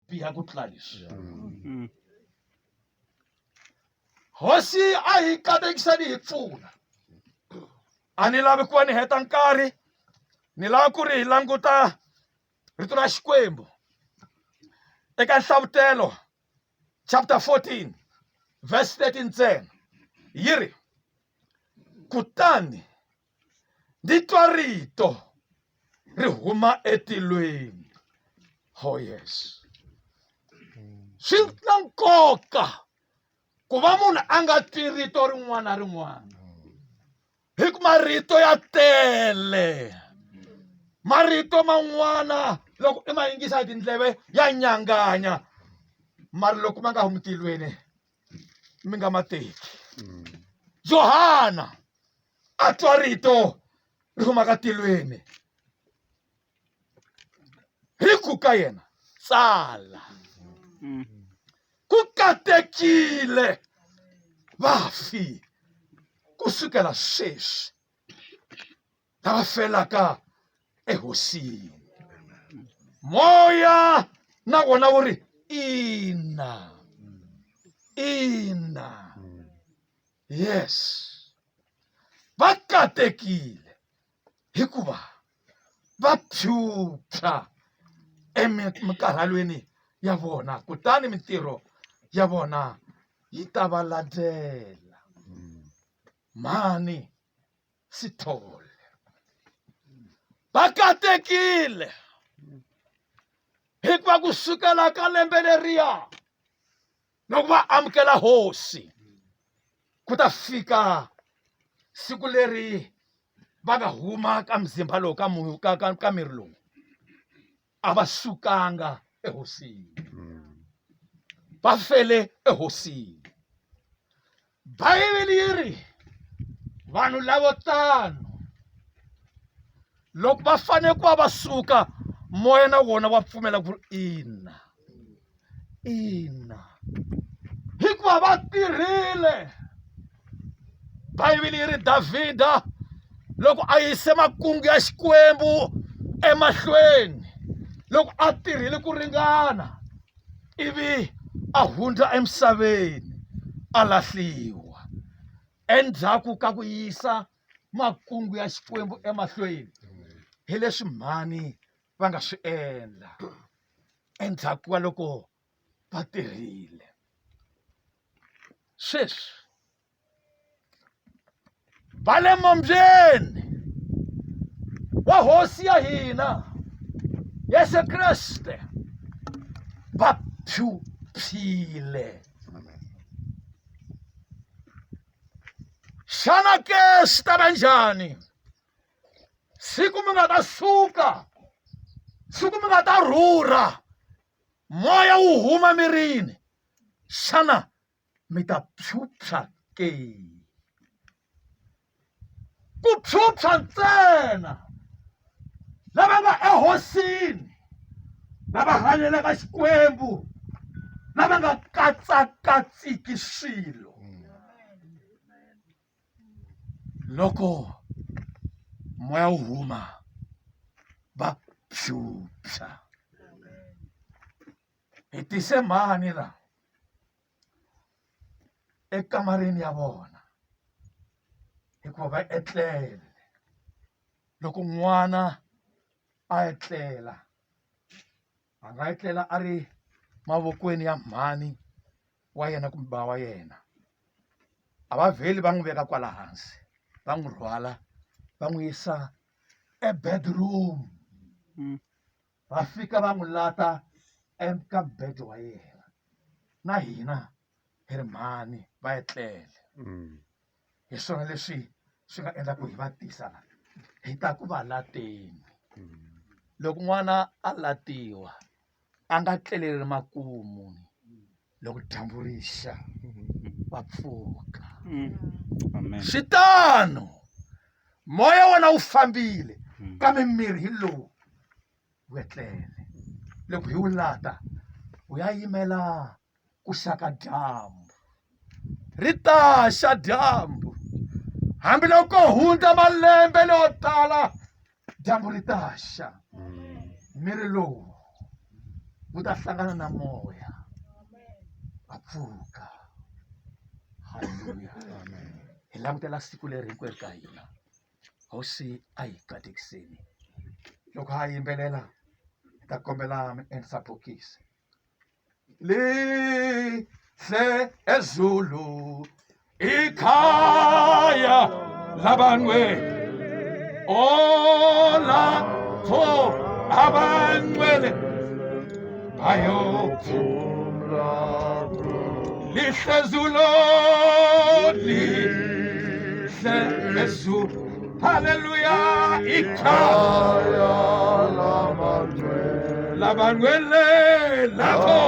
biha ku tlula leswi. Hosi a hi katekisani hi pfuna. A ni lavi ku va ni heta nkarhi, ni lava ku ri hi languta rito ra Xikwembu eka Nhlavutelo chapter 14 verse 13 ntsena. Yi ri, kutani ndzi twa rito ri huma etilweni. Oh yes. Swi na nkoka ku va munhu a nga twi rito rin'wana na rin'wana. Hi ku marito ya tele. Marito man'wana loko i ma yingisa hi tindleve ya nyanganya. Mara loko ma nga humi tilweni mi nga ma teki. Johana a twa rito ri humaka tilweni. Hi ku ka yena tsala. Ku katekile vafi kusukela sweswi lava felaka ehosini. Moya na wona wu ri ina, ina. Yes. Va katekile hikuva va phyuphya emikarhalweni ya vona, kutani mintirho ya vona yi ta va landela. Mhani Sithole. Va katekile hikuva kusukela ka lembe leriya loko va amukela hosi ku ta fika siku leri va nga huma ka mzimba lowu ka miri lowu, a va sukanga ehosini. Va fele ehosini. Bibele yi ri vanhu lavo tano loko va fanele ku va suka, moya na wona wa pfumela ku ri ina, ina. Hikuva va tirhile. Bibele yi ri Davhida loko a yise makungu ya Xikwembu emahlweni, loko a tirhile ku ringana, ivi a hundza emisaveni a lahliwa. Endzhaku ka ku yisa makungu ya Xikwembu emahlweni, hi leswi mhani va nga swi endla endzhaku ka loko va tirhile. Sweswi va le mombyeni wa hosi ya hina Yesu Kriste, va phyuphyile. Xana ke swi ta va njhani siku mi nga ta suka, siku mi nga ta rhurha, moya wu huma mirini? Xana mi ta phyuphya ke? Ku phyuphya ntsena lava nga ehosini, lava hanyelaka Xikwembu, lava nga katsakatsiki swilo. Loko moya wu huma, va phyuphya. Hi tise mhani la ekamareni ya vona hikuva va etlele. Loko n'wana a etlela, a nga etlela a ri mavokweni ya mhani wa yena kumbe bava wa yena, a va vheli va n'wi veka kwala hansi, va n'wi rhwala va n'wi yisa ebedroom. Va fika va n'wi lata eka bed wa yena. Na hina hi ri mhani va etlele. Hi swona leswi swi nga endla ku hi va tisa la, hi ta ku va lateni. Loko n'wana a latiwa a nga tleleli makumu, loko dyambu rixa va pfuka. Switano moya wona wu fambile, kambe miri hi lowu wu etlele. Loko hi wu lata wu ya yimela ku xaka dyambu. Ri ta xa dyambu, hambiloko hundza malembe leyo tala, dyambu ri ta xa. Miri lowu wu ta hlangana na moya va pfuka. Haleluya. Hi langutela siku leri hinkwerhu ka hina. Hosi a hi katekiseni. Loko ha yimbelela hi ta kombela mi endlisa bokisi. Lihle ezulu ikhaya labangcwele, olapho abangcwele bayophumula. Lihle ezulu, lihle ezulu, haleluya, ikhaya labangcwele, lapho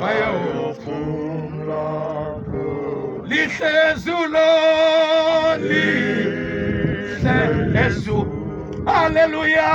bayophumula. Lihle ezulu, lihle ezulu, haleluya.